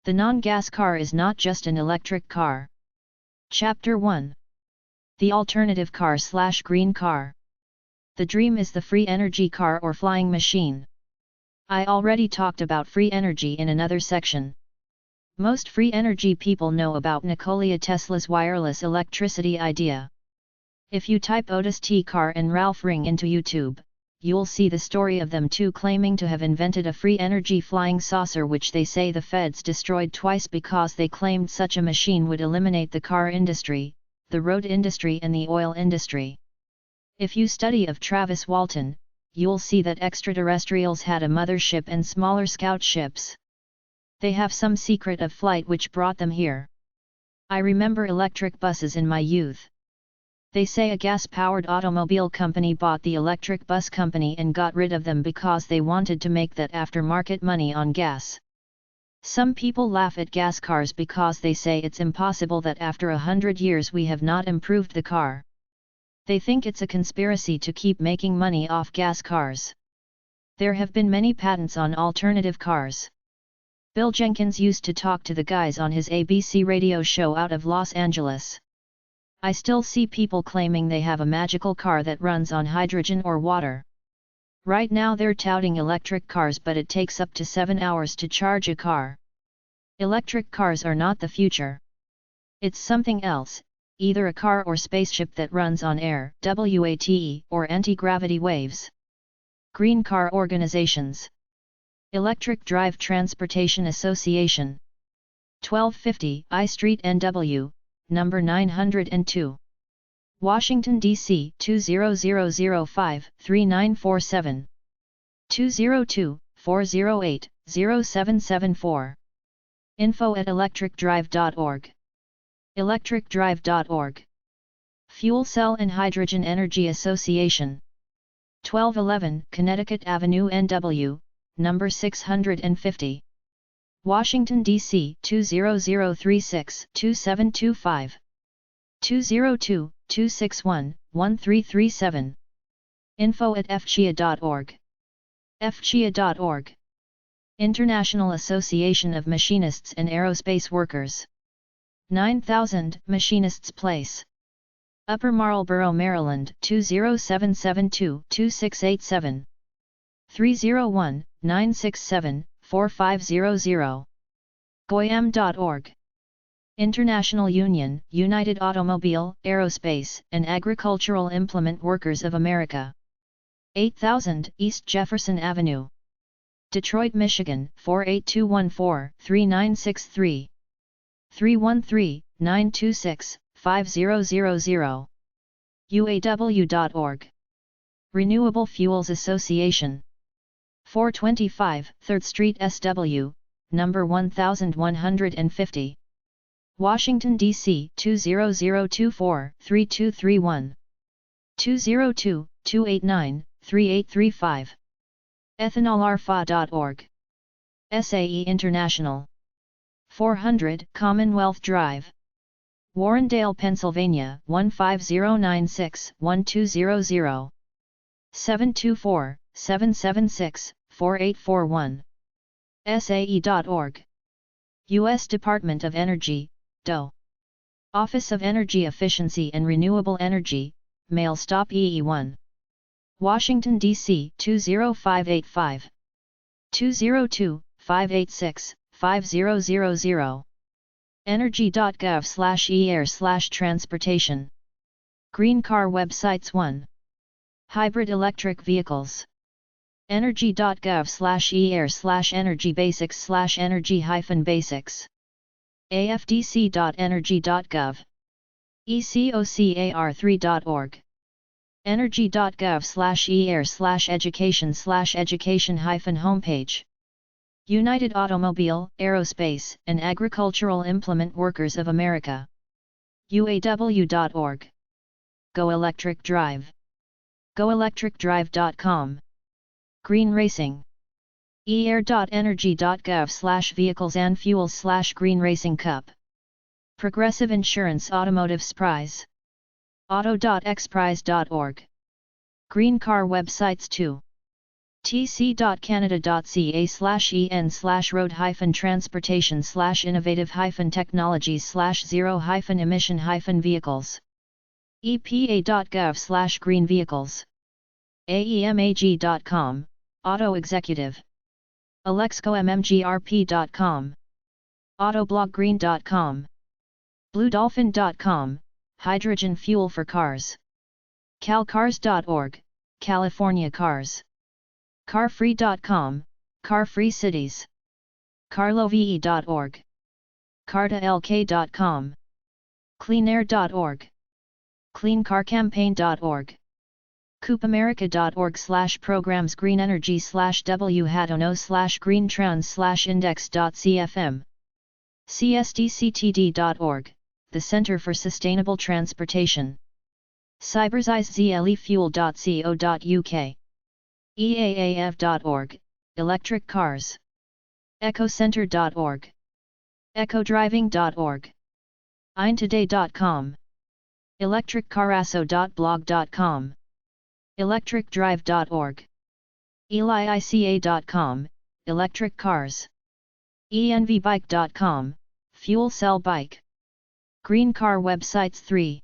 The non-gas car is not just an electric car. Chapter 1. The alternative car/green car. The dream is the free energy car or flying machine. I already talked about free energy in another section. Most free energy people know about Nikola Tesla's wireless electricity idea. If you type Otis T. Carr and Ralph Ring into YouTube, you'll see the story of them two claiming to have invented a free energy flying saucer which they say the feds destroyed twice because they claimed such a machine would eliminate the car industry, the road industry and the oil industry. If you study of Travis Walton, you'll see that extraterrestrials had a mothership and smaller scout ships. They have some secret of flight which brought them here. I remember electric buses in my youth. They say a gas-powered automobile company bought the electric bus company and got rid of them because they wanted to make that aftermarket money on gas. Some people laugh at gas cars because they say it's impossible that after 100 years we have not improved the car. They think it's a conspiracy to keep making money off gas cars. There have been many patents on alternative cars. Bill Jenkins used to talk to the guys on his ABC radio show out of Los Angeles. I still see people claiming they have a magical car that runs on hydrogen or water. Right now they're touting electric cars, but it takes up to 7 hours to charge a car. Electric cars are not the future. It's something else, either a car or spaceship that runs on air, WATE, or anti-gravity waves. Green car organizations. Electric Drive Transportation Association. 1250 I Street NW, number 902. Washington, D.C. 20005-3947. 202-408-0774. info@electricdrive.org. electricdrive.org. Fuel Cell and Hydrogen Energy Association. 1211 Connecticut Avenue NW, number 650. Washington, D.C. 20036-2725. 202-261-1337. info@fchia.org. fchia.org. International Association of Machinists and Aerospace Workers. 9000 Machinists Place. Upper Marlboro, Maryland 20772-2687. 301-967-4500. goyam.org. International Union, United Automobile, Aerospace, and Agricultural Implement Workers of America. 8000 East Jefferson Avenue. Detroit, Michigan 48214-3963. 313-926-5000. uaw.org. Renewable Fuels Association. 425 3rd Street SW, number 1150. Washington, D.C. 20024-3231. 202-289-3835. ethanolarfa.org. SAE International. 400 Commonwealth Drive. Warrendale, Pennsylvania 15096-1200. 724-776-4841. SAE.org. U.S. Department of Energy, DOE. Office of Energy Efficiency and Renewable Energy, Mail Stop EE1. Washington, D.C. 20585. 202-586-5000. energy.gov/e-air/transportation. Green Car Websites 1. Hybrid Electric Vehicles. energy.gov/e-air/energy-basics/energy-basics. afdc.energy.gov. ecocar3.org. energy.gov/e-air/education/education-homepage. United Automobile, Aerospace, and Agricultural Implement Workers of America. uaw.org. Go Electric Drive. goelectricdrive.com. Green Racing. eair.energy.gov/vehicles and fuels/Green Racing Cup. Progressive Insurance Automotive Prize. auto.xprize.org. Green Car Websites 2. tc.canada.ca/en/road-transportation/innovative-technologies/zero-emission-vehicles. epa.gov/green vehicles. aemag.com, Auto Executive. alexcommgrp.com. autobloggreen.com. bluedolphin.com, Hydrogen fuel for cars. calcars.org, California cars. carfree.com, car-free cities. carlove.org. cartalk.com. cleanair.org. cleancarcampaign.org. coopamerica.org/programs green energy/whatono/green trans/index.cfm. csdctd.org, the Center for Sustainable Transportation. cybersizelefuel.co.uk. eaav.org, electric cars. ecocenter.org. ecodriving.org. eintoday.com. electriccarasso.blog.com. electricdrive.org. eliica.com, electric cars. envbike.com, fuel cell bike. Green car websites 3.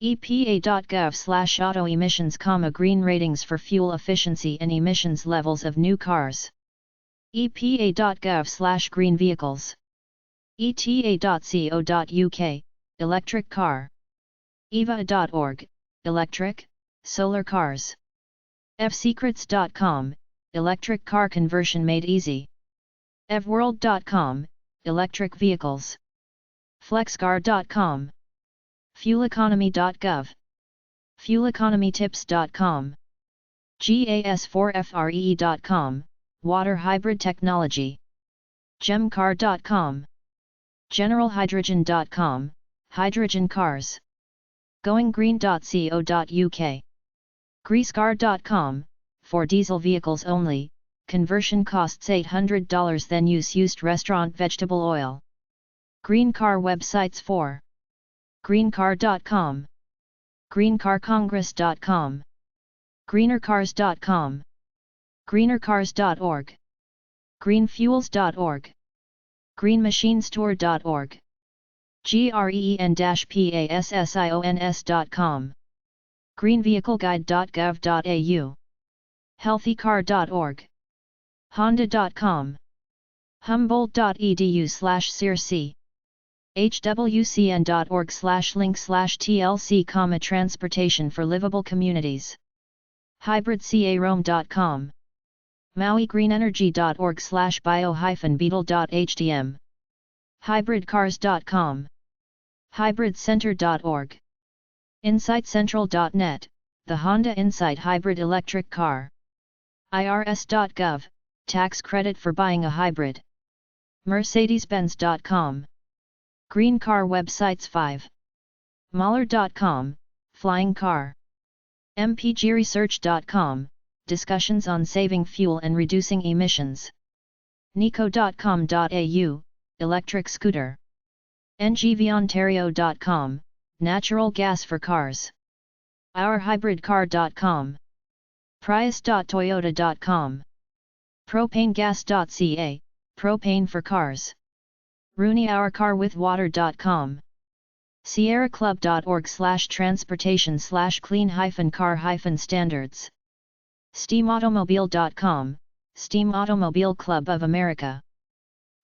epa.gov/auto emissions, green ratings for fuel efficiency and emissions levels of new cars. epa.gov/green vehicles. eta.co.uk, electric car. eva.org, electric, solar cars. fsecrets.com, electric car conversion made easy. evworld.com, electric vehicles. flexcar.com. fueleconomy.gov. fueleconomytips.com. gas4free.com, water hybrid technology. gemcar.com. generalhydrogen.com, hydrogen cars. goinggreen.co.uk. greasecar.com, for diesel vehicles only, conversion costs $800, then use used restaurant vegetable oil. Green car websites 4. greencar.com. greencarcongress.com. greenercars.com. greenercars.org. greenfuels.org. greenmachinestore.org. green-passions.com. greenvehicleguide.gov.au. healthycar.org. honda.com. humboldt.edu/crc. hwcn.org/link/tlc, transportation for livable communities. hybridcarome.com. mauigreenenergy.org/bio-beetle.hdm. hybridcars.com. hybridcenter.org. insightcentral.net, the Honda Insight hybrid electric car. irs.gov, tax credit for buying a hybrid. mercedes-benz.com. Green car websites 5. mahler.com, flying car. mpgresearch.com, discussions on saving fuel and reducing emissions. nico.com.au, electric scooter. ngvontario.com, natural gas for cars. ourhybridcar.com. prius.toyota.com. propanegas.ca, propane for cars. rooney-our-car-with-water.com. sierraclub.org/transportation/clean-car-standards. steamautomobile.com, Steam Automobile Club of America.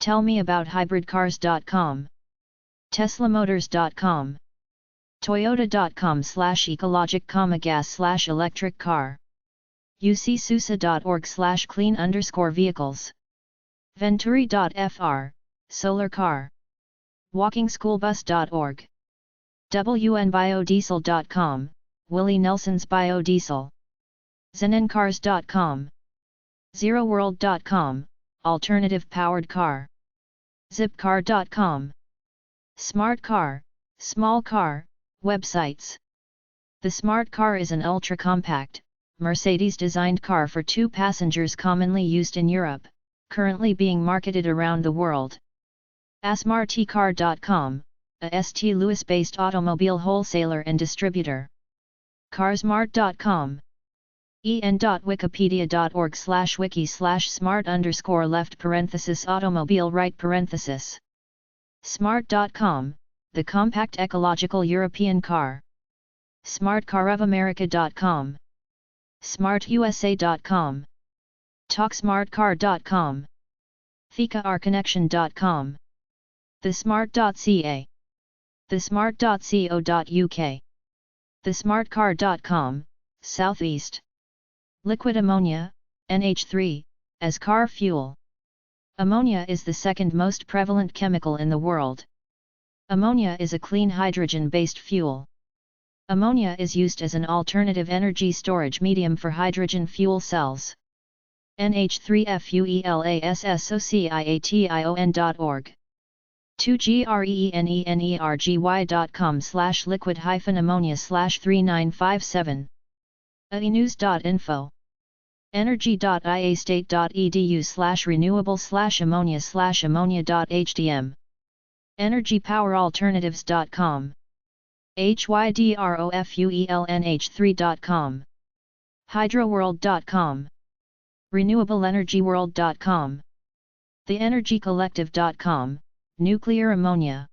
tellmeabouthybridcars.com. teslamotors.com. toyota.com/ecologic-gas/electric car. ucsusa.org/clean_vehicles. venturi.fr, solar car. walkingschoolbus.org. wnbiodiesel.com, Willie Nelson's biodiesel. zenencars.com. zeroworld.com, alternative powered car. zipcar.com. Smart car, small car, websites. The Smart car is an ultra-compact, Mercedes-designed car for 2 passengers commonly used in Europe, currently being marketed around the world. asmartcar.com, a St. Louis-based automobile wholesaler and distributor. carsmart.com. en.wikipedia.org/wiki/smart_left/automobile right. Smart.com, the compact ecological European car. smartcarofamerica.com. smartusa.com. talksmartcar.com. thecaaRconnection.com. thesmart.ca. thesmart.co.uk. thesmartcar.com, Southeast. Liquid ammonia, NH3, as car fuel. Ammonia is the second most prevalent chemical in the world. Ammonia is a clean hydrogen-based fuel. Ammonia is used as an alternative energy storage medium for hydrogen fuel cells. NH3FUELASSOCIATION.org. 2GRENENERGY.com/liquid-ammonia/3957. aenews.info. energy.ia-state.edu/renewable/ammonia/ammonia.hdm. energypoweralternatives.com. hydrofuelnh3.com. hydroworld.com. renewableenergyworld.com. theenergycollective.com, nuclear ammonia.